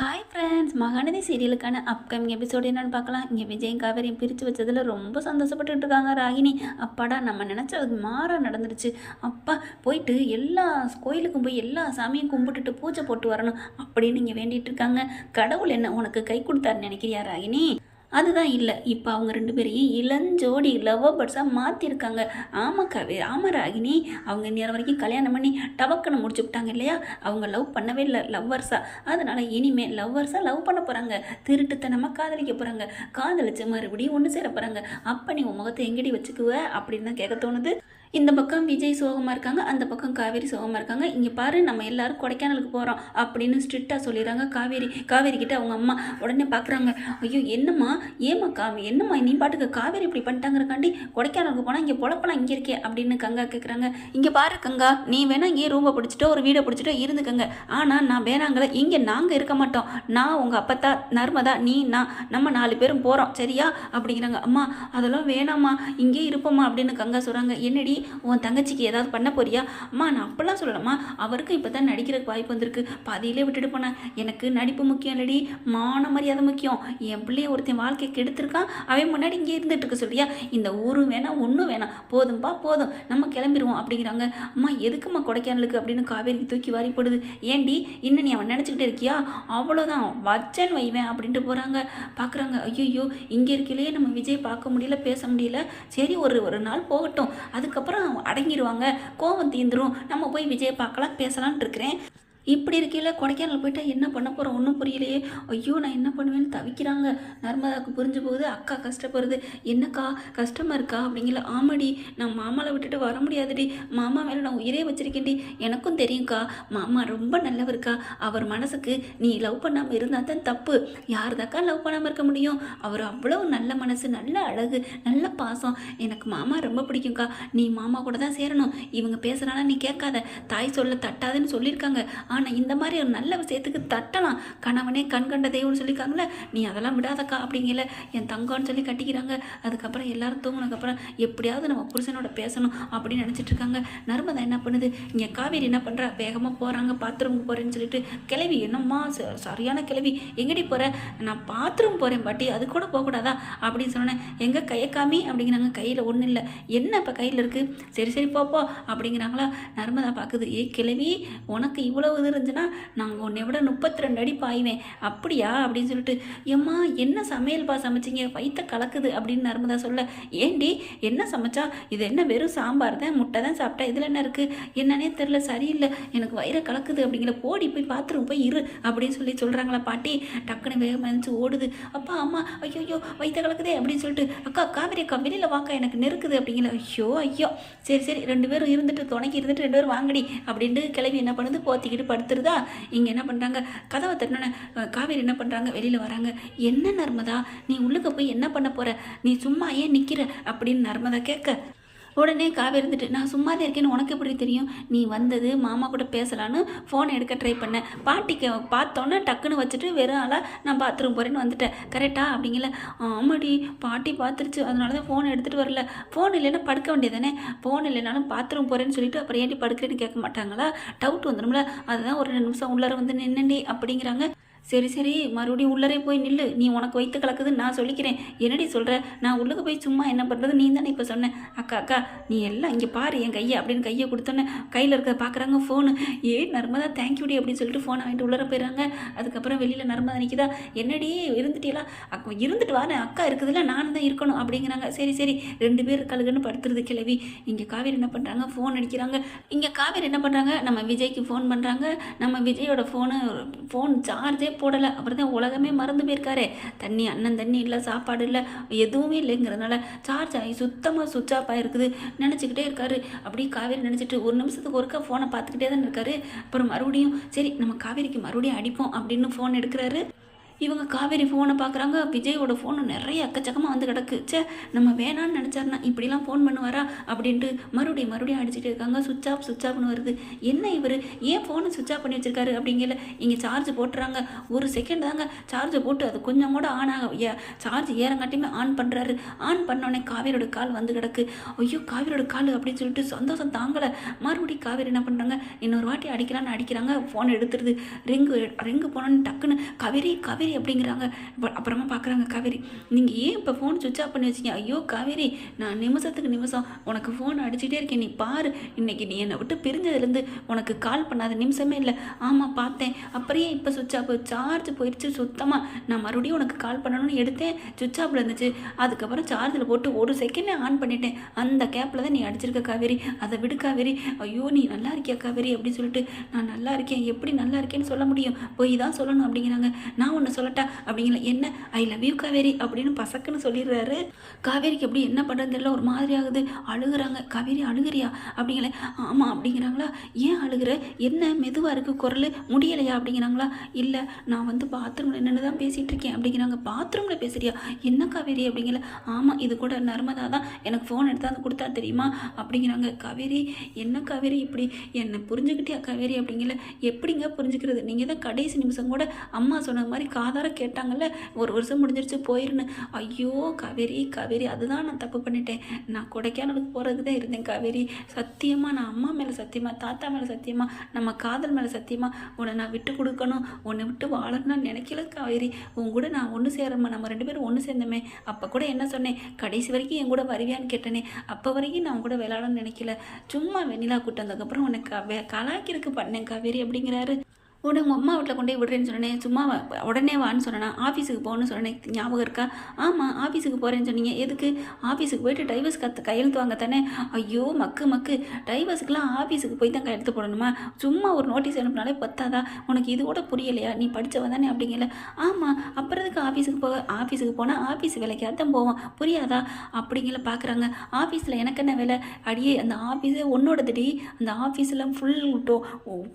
Hi friends, Mahanadhi சீரியலுக்கான upcoming episode என்னென்னு பார்க்கலாம். இங்கே விஜயும் காவேரியும் பிரித்து வச்சதில் ரொம்ப சந்தோஷப்பட்டுட்டு இருக்காங்க ராகினி. அப்பாடா, நம்ம நினச்சது மாற நடந்துருச்சு. அப்பா போயிட்டு எல்லா கோயிலுக்கும் போய் எல்லா சாமியும் கும்பிட்டுட்டு பூஜை போட்டு வரணும் அப்படின்னு இங்கே வேண்டிகிட்டு இருக்காங்க. கடவுள் என்ன உனக்கு கை கொடுத்தாருன்னு நினைக்கிறியா ராகினி? அதுதான் இல்லை, இப்போ அவங்க 2 பேரையும் இளஞ்சோடி லவ் பேர்ட்ஸாக மாற்றிருக்காங்க. ஆமாம் காவேரி, ஆமாம் ராகினி. அவங்க நேரம் வரைக்கும் கல்யாணம் பண்ணி டபக்குன்னு முடிச்சு விட்டாங்க இல்லையா? அவங்க லவ் பண்ணவே இல்லை, லவ்வர்ஸாக. அதனால் இனிமேல் லவ்வர்ஸாக லவ் பண்ண போகிறாங்க, திருட்டுத்தனமாக காதலிக்க போகிறாங்க. காதலிச்சு மறுபடியும் ஒன்று சேர போகிறாங்க. அப்போ நீ உன் முகத்தை எங்கடி வச்சுக்குவ அப்படின்னு தான் கேட்க தோணுது. இந்த பக்கம் விஜய் சோகமாக இருக்காங்க, அந்த பக்கம் காவேரி சோகமாக இருக்காங்க. இங்கே பாரு, நம்ம எல்லாரும் கொடைக்கானலுக்கு போகிறோம் அப்படின்னு ஸ்ட்ரிக்டாக சொல்லிடுறாங்க காவேரி கிட்ட அவங்க அம்மா. உடனே பார்க்குறாங்க, ஐயோ என்னம்மா, ஏம்மா என்னம்மா நீ பாட்டுக்கு காவேரி இப்படி பண்ணிட்டாங்கிறக்காண்டி கொடைக்கானலுக்கு போனால் இங்கே பொழப்பெல்லாம் இங்கே இருக்கே அப்படின்னு கங்கா கேட்குறாங்க. இங்கே பாரு கங்கா, நீ வேணா இங்கே ரூமை பிடிச்சிட்டோ ஒரு வீடை பிடிச்சிட்டோ இருந்துக்கங்க, ஆனால் நான் வேணாங்களே, இங்கே நாங்கள் இருக்க மாட்டோம். நான் உங்கள் அப்பத்தா நர்மதா, நீ நம்ம 4 பேரும் போகிறோம் சரியா அப்படிங்கிறாங்க. அம்மா அதெல்லாம் வேணாம்மா, இங்கே இருப்போம்மா அப்படின்னு கங்கா சொல்கிறாங்க. என்னடி உன் தங்கச்சிக்கு ஏதாவது பண்ண போறியா? அம்மா நான் அப்பெல்லாம் சொல்லலாமா, அவருக்கு இப்போ தான் நடிக்கிறதுக்கு வாய்ப்பு வந்திருக்கு, பாதியிலே விட்டுட்டு போனேன். எனக்கு நடிப்பு முக்கியம் இல்லடி, மான மரியாதை முக்கியம். என் பிள்ளைய ஒருத்தன் வாழ்க்கையை கெடுத்திருக்கான், அவன் முன்னாடி இங்கே இருந்துட்டு இருக்க சொல்லியா? இந்த ஊரும் வேணாம் ஒன்றும் வேணாம், போதும்பா போதும், நம்ம கிளம்பிடுவோம் அப்படிங்கிறாங்க. அம்மா எதுக்கும்மா கொடைக்கானலுக்கு அப்படின்னு காவேரிக்கு தூக்கி வாரி போடுது. ஏண்டி இன்னும் நீ அவன் நினச்சிக்கிட்டே இருக்கியா? அவ்வளோதான் வச்சன் வைவேன் அப்படின்ட்டு போகிறாங்க. பார்க்குறாங்க, ஐயோ இங்கே இருக்கையிலேயே நம்ம விஜய் பார்க்க முடியல, பேச முடியல. சரி ஒரு நாள் போகட்டும், அதுக்கப்புறம் அடங்கிடுவாங்க, கோவம் தீந்துரும், நம்ம போய் விஜயை பார்க்கலாம் பேசலான் இருக்கிறேன். இப்படி இருக்கையில் கொடைக்கானல் போயிட்டா என்ன பண்ண போகிறோம் ஒன்றும் புரியலையே. ஐயோ நான் என்ன பண்ணுவேன்னு தவிக்கிறாங்க. நர்மதாவுக்கு புரிஞ்சு போகுது, அக்கா கஷ்டப்படுறது. என்னக்கா கஷ்டமாக இருக்கா அப்படிங்கல. ஆமாடி, நான் மாமாவை விட்டுட்டு வர முடியாதுடி, மாமா மேலே நான் உயிரே வச்சிருக்கேன்டி. எனக்கும் தெரியும்க்கா, மாமா ரொம்ப நல்லவருக்கா, அவர் மனசுக்கு நீ லவ் பண்ணாமல் இருந்தால் தான் தப்பு. யாருதாக்கா லவ் பண்ணாமல் இருக்க முடியும்? அவர் அவ்வளோ நல்ல மனசு, நல்ல அழகு, நல்ல பாசம். எனக்கு மாமா ரொம்ப பிடிக்கும்க்கா, நீ மாமா கூட தான் சேரணும். இவங்க பேசுகிறானா நீ கேட்காத, தாய் சொல்ல தட்டாதுன்னு சொல்லியிருக்காங்க. ஆனால் இந்த மாதிரி ஒரு நல்ல விஷயத்துக்கு தட்டலாம். கணவனே கண் கண்ட தெய்வம்னு சொல்லியிருக்காங்களே, நீ அதெல்லாம் விடாதக்கா அப்படிங்கல. என் தங்கம்னு சொல்லி கட்டிக்கிறாங்க. அதுக்கப்புறம் எல்லாரும் தூங்கினதுக்கப்புறம் எப்படியாவது நம்ம புருஷனோட பேசணும் அப்படின்னு நினச்சிட்டு இருக்காங்க. நர்மதா என்ன பண்ணுது, இங்கே காவேரி என்ன பண்ணுறா, வேகமாக போகிறாங்க. பாத்ரூமுக்கு போகிறேன்னு சொல்லிட்டு, கிளவி என்னம்மா சரியான கிளவி, எங்கடி போகிற? நான் பாத்ரூம் போகிறேன் பாட்டி, அது கூட போகக்கூடாதா அப்படின்னு சொன்னேன். எங்கே கையை காமி அப்படிங்கிறாங்க. கையில் ஒன்றும் இல்லை. என்ன இப்போ கையில் இருக்குது? சரி போப்போ அப்படிங்கிறாங்களா. நர்மதா பார்க்குது, ஏ கிளவி, உனக்கு இவ்வளவு இது இருந்துச்சுன்னா நாங்கள் உன்னை விட 32 அடி பாய்வேன் அப்படியா அப்படின்னு சொல்லிட்டு, ஏம்மா என்ன சமையல்பா சமைச்சிங்க, வயிற்ற கலக்குது அப்படின்னு நர்மதா சொல்ல. ஏண்டி என்ன சமைச்சா? இது என்ன வெறும் சாம்பார் தான், முட்டை தான் சாப்பிட்டா, இதில் என்ன இருக்குது என்னன்னே தெரில, சரியில்லை, எனக்கு வயிறை கலக்குது அப்படிங்கிற. போடி போய் பாத்ரூம் போய் இரு அப்படின்னு சொல்கிறாங்களா பாட்டி. டக்குன்னு வேகமாக இருந்துச்சு ஓடுது. அப்பா அம்மா, ஐயோ வயிற்ற கலக்குதே அப்படின்னு சொல்லிட்டு, அக்கா காவேரி அக்கா வெளியில் வாக்கா, எனக்கு நெருக்குது அப்படிங்கிற. ஐயோ சரி 2 பேரும் இருந்துட்டு துணைக்கி இருந்துட்டு 2 பேரும் வாங்கடி அப்படின்ட்டு கிளவி என்ன பண்ணுது, போத்திக்கிட்டு படுத்துருதா. இங்கே என்ன பண்ணுறாங்க, கதவை தட்டினோன்னே காவேரி என்ன பண்ணுறாங்க, வெளியில் வராங்க. என்ன நர்மதா நீ உள்ளுக்க போய் என்ன பண்ண போகிற, நீ சும்மா ஏன் நிற்கிற அப்படின்னு நர்மதா கேட்க. உடனே காவேரி இருந்துட்டு, நான் சும்மா தான் இருக்கேன்னு உனக்கு எப்படி தெரியும்? நீ வந்தது மாமா கூட பேசலான்னு ஃபோன் எடுக்க ட்ரை பண்ணேன், பாட்டிக்கு பார்த்தோன்னே டக்குன்னு வச்சுட்டு வெறும் ஆளாக நான் பாத்ரூம் போகிறேன்னு வந்துட்டேன், கரெக்டா அப்படிங்கல. ஆமாடி பாட்டி பார்த்துருச்சு, அதனால தான் ஃபோன் எடுத்துகிட்டு வரல. ஃபோன் இல்லைன்னா படுக்க வேண்டியதானே, ஃபோன் இல்லைனாலும் பாத்ரூம் போகிறேன்னு சொல்லிட்டு அப்புறம் ஏன்டி படுக்கிறேன்னு கேட்க மாட்டாங்களா? டவுட் வந்துடும்ல, அதுதான் ஒரு 2 நிமிஷம் உள்ளார வந்து நின்னண்டி அப்படிங்கிறாங்க. சரி மறுபடியும் உள்ளரே போய் நில்லு, நீ உனக்கு வயிற்று கலக்குதுன்னு நான் சொல்லிக்கிறேன். என்னடி சொல்கிற? நான் உள்ளுக்கு போய் சும்மா என்ன பண்ணுறது, நீ தானே இப்போ சொன்னேன். அக்கா நீ எல்லாம் இங்கே பாரு என் கையை அப்படின்னு கையை கொடுத்தோன்னே கையில் இருக்கிறத பார்க்குறாங்க ஃபோனு. நர்மதா தேங்க்யூடி அப்படின்னு சொல்லிட்டு ஃபோனை வாங்கிட்டு உள்ளர போயிடுறாங்க. அதுக்கப்புறம் வெளியில் நர்மதா நிற்கிதா. என்னடி இருந்துட்டீங்களா? அக்கா இருந்துட்டு வானே, அக்கா இருக்குதுல்ல, நானும் தான் இருக்கணும் அப்படிங்கிறாங்க. சரி 2 பேர் கழுகுன்னு படுத்துறது கிளவி. இங்கே காவேரி என்ன பண்ணுறாங்க, ஃபோன் அடிக்கிறாங்க. இங்கே காவேரி என்ன பண்ணுறாங்க, நம்ம விஜய்க்கு ஃபோன் பண்ணுறாங்க. நம்ம விஜயோட ஃபோன் சார்ஜே போடலை. அப்புறம் தான் உலகமே மறந்து போயிருக்காரு. அண்ணன் தண்ணி இல்லை, சாப்பாடு இல்லை, எதுவுமே இல்லைங்கிறதுனால சார்ஜ் ஆகி சுத்தமாக சுவிட்ச் ஆஃப் ஆகிருக்குது. நினச்சிக்கிட்டே இருக்காரு. அப்படி காவேரி நினச்சிட்டு 1 நிமிஷத்துக்கு ஒருக்கா ஃபோனை பார்த்துக்கிட்டே தான் இருக்காரு. அப்புறம் மறுபடியும் சரி நம்ம காவேரிக்கு மறுபடியும் அடிப்போம் அப்படின்னு ஃபோன் எடுக்கிறாரு. இவங்க காவேரி ஃபோனை பார்க்குறாங்க. விஜயோட ஃபோனு நிறைய எக்கச்சக்கமாக வந்து கிடக்கு. சே, நம்ம வேணான்னு நினச்சாருனா இப்படிலாம் ஃபோன் பண்ணுவாரா அப்படின்ட்டு மறுபடியும் அடிச்சுட்டு இருக்காங்க. சுவிட்ச் ஆஃப்னு வருது. என்ன இவர் ஏன் ஃபோனை சுவிட்ச் ஆஃப் பண்ணி வச்சிருக்காரு அப்படிங்கல. இங்கே சார்ஜ் போட்டுறாங்க. ஒரு செகண்ட் தாங்க சார்ஜை போட்டு அது கொஞ்சம் கூட ஆன் ஆக சார்ஜ் ஏறங்காட்டியுமே ஆன் பண்ணுறாரு. ஆன் பண்ணோடனே காவேரியோட கால் வந்து கிடக்கு. ஐயோ, காவேரியோட கால் அப்படின்னு சொல்லிட்டு சந்தோஷம் தாங்கலை. மறுபடியும் காவேரி என்ன பண்ணுறாங்க, இன்னொரு வாட்டி அடிக்கலான்னு அடிக்கிறாங்க. ஃபோன் எடுத்துருது. ரிங்கு போனோன்னு டக்குன்னு காவேரி அப்படிங்கிறாங்க. அப்புறமா பார்க்குறாங்க காவேரி, நீங்கள் ஏன் இப்போ ஃபோன் சுவிட்ச் ஆஃப் பண்ணி வச்சிங்க? ஐயோ காவேரி, நான் நிமிஷத்துக்கு நிமிஷம் உனக்கு ஃபோன் அடிச்சுட்டே இருக்கேன். நீ பாரு, இன்னைக்கு நீ என்னை விட்டு பிரிஞ்சதுலேருந்து உனக்கு கால் பண்ணாத நிமிஷமே இல்லை. ஆமாம் பார்த்தேன். அப்புறையே இப்போ சுவிட்ச் ஆஃப், சார்ஜ் போயிடுச்சு சுத்தமாக. நான் மறுபடியும் உனக்கு கால் பண்ணணும்னு எடுத்தேன், சுவிட்ச் ஆஃபில் இருந்துச்சு. அதுக்கப்புறம் சார்ஜில் போட்டு ஒரு செகண்டே ஆன் பண்ணிட்டேன். அந்த கேப்பில் தான் நீ அடிச்சிருக்க காவேரி. அதை விடு காவேரி. ஐயோ, நீ நல்லா இருக்கியா காவேரி அப்படின்னு சொல்லிட்டு, நான் நல்லா இருக்கேன். எப்படி நல்லா இருக்கேன்னு சொல்ல முடியும்? போய் தான் சொல்லணும் அப்படிங்கிறாங்க. நான் ஒன்று சொல்லட்டா அப்படிங்கிற. என்ன, ஐ லவ் யூ காவேரி அப்படின்னு பசக்குன்னு சொல்லிடுறாரு. காவேரிக்கு எப்படி என்ன பண்ணுறது தெரியல, ஒரு மாதிரி ஆகுது. அழுகுறாங்க. காவேரி அழுகிறியா அப்படிங்கிற. ஆமாம் அப்படிங்கிறாங்களா. ஏன் அழுகிற, என்ன மெதுவாக இருக்குது குரல், முடியலையா அப்படிங்கிறாங்களா. இல்லை, நான் வந்து பாத்ரூமில் நின்று தான் பேசிகிட்டு இருக்கேன் அப்படிங்கிறாங்க. பாத்ரூமில் பேசுறியா, என்ன காவேரி அப்படிங்கிற. ஆமாம், இது கூட நர்மதா தான் எனக்கு ஃபோன் எடுத்தாந்து கொடுத்தா தெரியுமா அப்படிங்கிறாங்க. காவேரி, என்ன காவேரி இப்படி என்னை புரிஞ்சுக்கிட்டியா காவேரி அப்படிங்கிற. எப்படிங்க புரிஞ்சுக்கிறது, நீங்கள் தான் கடைசி நிமிஷம் கூட அம்மா சொன்ன மாதிரி காதார கேட்டாங்கல்ல, ஒரு வருஷம் முடிஞ்சிருச்சு போயிருன்னு. ஐயோ காவேரி, அதுதான் நான் தப்பு பண்ணிட்டேன். நான் கொடைக்கானலுக்கு போகிறதுக்கு தான் இருந்தேன் காவேரி. சத்தியமாக நான் அம்மா மேலே சத்தியமாக, தாத்தா மேலே சத்தியமாக, நம்ம காதல் மேலே சத்தியமாக உன்னை நான் விட்டு கொடுக்கணும், உன்னை விட்டு வாழணும்னு நினைக்கல காவேரி. உன் கூட நான் ஒன்று சேரம்மா, நம்ம 2 பேரும் ஒன்று சேர்ந்தோமே. அப்போ கூட என்ன சொன்னேன், கடைசி வரைக்கும் என் கூட வருவியான்னு கேட்டேனே. அப்போ வரைக்கும் நான் கூட விளையாடணும்னு நினைக்கல. சும்மா வெண்ணிலா கூட்டம் வந்ததுக்கப்புறம் உனக்கு கலாய்க்கிறதுக்கு பண்ணேன் காவேரி அப்படிங்கிறாரு. உடனே உங்கள் அம்மா வீட்டில் கொண்டு போய் விடுறேன்னு சொன்னேன். சும்மா உடனே வான்னு சொன்னேன். ஆஃபீஸுக்கு போகணுன்னு சொன்னேன், ஞாபகம் இருக்கா? ஆமாம், ஆஃபீஸுக்கு போகிறேன்னு சொன்னீங்க. எதுக்கு? ஆஃபீஸுக்கு போயிட்டு டைவர்ஸ் கையெழுத்து வாங்க தானே. ஐயோ மக்கு, டைவர்ஸுக்கெலாம் ஆஃபீஸுக்கு போய் தான் கையெழுத்து போடணுமா? சும்மா ஒரு நோட்டீஸ் அனுப்பினாலே பத்தாதா? உனக்கு இது கூட புரியலையா? நீ படித்தவ தானே அப்படிங்கல. ஆமாம், அப்புறம் எதுக்கு ஆஃபீஸுக்கு போனால் ஆஃபீஸ் வேலைக்கு தான் போவோம், புரியாதா அப்படிங்கல. பார்க்குறாங்க. ஆஃபீஸில் எனக்கு என்ன வேலை அடியே? அந்த ஆஃபீஸே உன்னோடதுடி. அந்த ஆஃபீஸில் ஃபுல்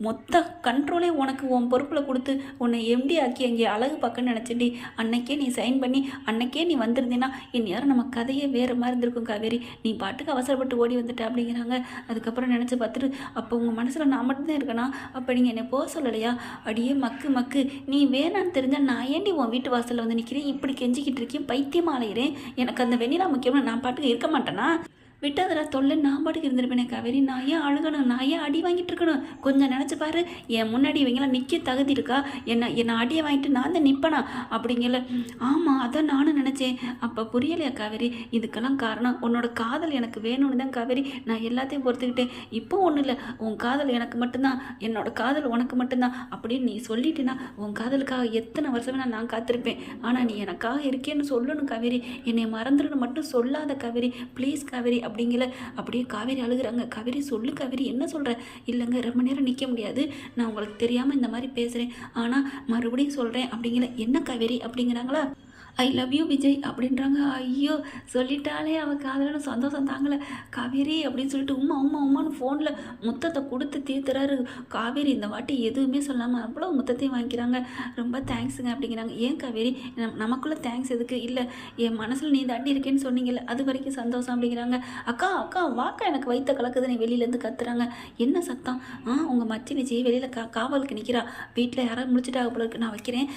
மொத்த கண்ட்ரோலே உனக்கு உன் பொறுப்பில் கொடுத்து உன்னை எம்டி ஆக்கி அங்கே அழகு பார்க்கன்னு நினச்சிட்டி. அன்னைக்கே நீ சைன் பண்ணி அன்னைக்கே நீ வந்திருந்தீன்னா இந்நேரம் நம்ம கதையே வேறு மாதிரி இருந்திருக்கும் காவேரி. நீ பாட்டுக்கு அவசரப்பட்டு ஓடி வந்துட்ட அப்படிங்கிறாங்க. அதுக்கப்புறம் நினச்சி பார்த்துட்டு, அப்போ உங்கள் மனசில் நான் மட்டும்தான் இருக்கேனா? அப்போ நீங்கள் என்னை போக சொல்லலையா? அடியே மக்கு, நீ வேணான்னு தெரிஞ்சால் நான் ஏண்டி உன் வீட்டு வாசலில் வந்து நிற்கிறேன், இப்படி கெஞ்சிக்கிட்டு இருக்கேன், பைத்தியமாக அலையிறேன். எனக்கு அந்த வெண்ணிலா முக்கியம்னு நான் பாட்டுக்கு இருக்க மாட்டேனா? விட்டதில் தொல்லை நான் பாட்டுக்கு இருந்திருப்பேனே காவேரி. நான் ஏன் அழுகணும், நான் ஏன் அடி வாங்கிட்டு இருக்கணும்? கொஞ்சம் நினச்சி பாரு, என் முன்னாடி இவங்களாம் நிற்க தகுதி இருக்கா? என்னை அடியை வாங்கிட்டு நான் தான் நிற்பனா அப்படிங்கல. ஆமாம், அதான் நானும் நினச்சேன். அப்போ புரியலையா காவேரி? இதுக்கெல்லாம் காரணம் உன்னோட காதல் எனக்கு வேணும்னு தான் காவேரி. நான் எல்லாத்தையும் பொறுத்துக்கிட்டேன். இப்போ ஒன்றும் இல்லை, உன் காதல் எனக்கு மட்டும்தான், என்னோட காதல் உனக்கு மட்டும்தான் அப்படின்னு நீ சொல்லிட்டேன்னா உன் காதலுக்காக எத்தனை வருஷமே நான் காத்திருப்பேன். ஆனால் நீ எனக்காக இருக்கேன்னு சொல்லணும் காவேரி. என்னை மறந்துடுன்னு மட்டும் சொல்லாத காவேரி, ப்ளீஸ் காவேரி அப்படிங்கல. அப்படியே காவேரி அழுகுறாங்க. காவேரி சொல்லு காவேரி, என்ன சொல்கிற? இல்லைங்க, ரொம்ப நேரம் நிற்க முடியாது, நான் உங்களுக்கு தெரியாமல் இந்த மாதிரி பேசுகிறேன், ஆனால் மறுபடியும் சொல்கிறேன் அப்படிங்கல. என்ன காவேரி அப்படிங்கிறாங்களா. ஐ லவ் யூ விஜய் அப்படின்றாங்க. ஐயோ, சொல்லிட்டாலே அவள் காதலன்னு சந்தோஷம் தாங்கலை. காவேரி அப்படின்னு சொல்லிட்டு உம்மான்னு ஃபோனில் முத்தத்தை கொடுத்து தீர்த்துறாரு. காவேரி இந்த வாட்டி எதுவுமே சொல்லாமல் அவ்வளோ முத்தத்தையும் வாங்கிக்கிறாங்க. ரொம்ப தேங்க்ஸுங்க அப்படிங்கிறாங்க. ஏன் காவேரி, நமக்குள்ளே தேங்க்ஸ் எதுக்கு? இல்லை, என் மனசில் நீ தாண்டி இருக்கேன்னு சொன்னீங்கல்ல, அது வரைக்கும் சந்தோஷம் அப்படிங்கிறாங்க. அக்கா வாக்கா, எனக்கு வைத்த கலக்குது. நீ வெளியிலேருந்து கத்துறாங்க. என்ன சத்தம்? உங்கள் மச்சி நிச்சி வெளியில் காவலுக்கு நிற்கிறா. வீட்டில் யாராவது முடிச்சுட்டா போல இருக்கு, நான் வைக்கிறேன்,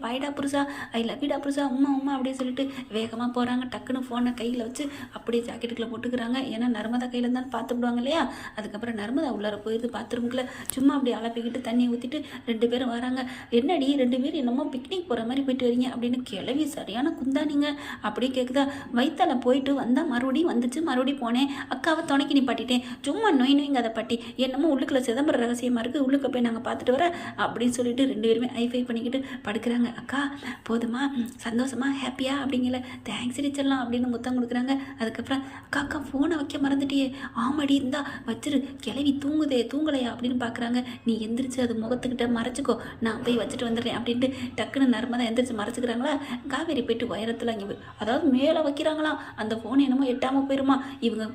பாய்டா புருஷா, ஐ லவ் யூடா புருஷா, உம்மா அப்படின்னு சொல்லிட்டு வேகமாக போகிறாங்க. டக்குன்னு ஃபோனை கையில் வச்சு அப்படியே ஜாக்கெட்டுக்குள்ளே போட்டுக்கிறாங்க. ஏன்னா நர்மதா கையில் இருந்தாலும் பார்த்து விடுவாங்க இல்லையா. அதுக்கப்புறம் நர்மதா உள்ளார போயிடுது பாத்ரூமுக்குள்ளே. சும்மா அப்படி அலப்பிக்கிட்டு தண்ணி ஊற்றிட்டு 2 பேரும் வராங்க. என்னடி 2 பேரும் என்னமோ பிக்னிக் போகிற மாதிரி போயிட்டு வரீங்க அப்படின்னு. கிளவி சரியான குந்தானிங்க அப்படியே கேட்குதா. வயிற்றால போயிட்டு வந்தால் மறுபடியும் வந்துச்சு, மறுபடியும் போனேன், அக்காவை துணைக்கி நிப்பாட்டிட்டேன், சும்மா நோய்ங்க அதை பட்டி, என்னமோ உள்ளுக்குள்ள சிதம்பர ரகசியமாக இருக்குது, உள்ளுக்க போய் நாங்கள் பார்த்துட்டு வர அப்படின்னு சொல்லிட்டு 2 பேருமே ஐஃபை பண்ணிக்கிட்டு படுக்கிறாங்க. அக்கா போதுமா, சந்தோஷமா ஹாப்பியா அப்படிங்கல. தேங்க்ஸ் செல்லாம் அப்படின்னு முத்தம் கொடுக்குறாங்க. அதுக்கப்புறம் அக்கா அக்கா ஃபோனை வைக்க மறந்துட்டியே. ஆமாடி இருந்தா வச்சிரு, கிளவி தூங்குதே தூங்கலையா அப்படின்னு பார்க்குறாங்க. நீ எந்திரிச்சு அது முகத்துக்கிட்ட மறைச்சிக்கோ, நான் போய் வச்சுட்டு வந்துடுறேன் அப்படின்ட்டு டக்குன்னு நர்மதா எந்திரிச்சு மறைச்சிக்கிறாங்களா. காவேரி போயிட்டு உயரத்தில் அங்கே அதாவது மேலே வைக்கிறாங்களாம். அந்த ஃபோன் என்னமோ எட்டாமல் போயிருமா. இவங்க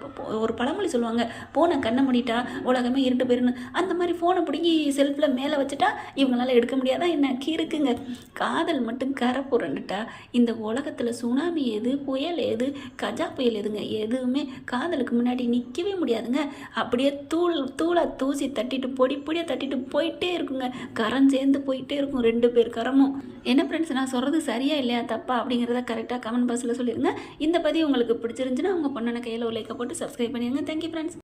ஒரு பழமொழி சொல்லுவாங்க, ஃபோனை கண்ணை மூடிட்டா உலகமே இருட்டு போயிருன்னு. அந்த மாதிரி ஃபோனை பிடிங்கி செல்ஃபில் மேலே வச்சுட்டா இவங்களால எடுக்க முடியாதான் என்ன இருக்குங்க. காதல் மட்டும் கரை புரண்டுட்டா இந்த உலகத்தில் சுனாமி எது, புயல் எது, கஜா புயல் எதுங்க, எதுவுமே காதலுக்கு முன்னாடி நிற்கவே முடியாதுங்க. அப்படியே தூளை தூசி தட்டிட்டு பொடியாக தட்டிட்டு போயிட்டே இருக்குங்க. கரம் சேர்ந்து போயிட்டே இருக்கும் 2 பேர் கரமும். என்ன ஃப்ரெண்ட்ஸ், நான் சொல்கிறது சரியா இல்லையா தப்பா அப்படிங்கிறத கரெக்டாக கமெண்ட் பாக்ஸில் சொல்லிடுங்க. இந்த பதிவு உங்களுக்கு பிடிச்சிருந்துச்சுன்னா உங்கள் பொண்ணான கையில் ஒரு லைக்கை போட்டு சப்ஸ்கிரைப் பண்ணிடுங்க. Thank you friends.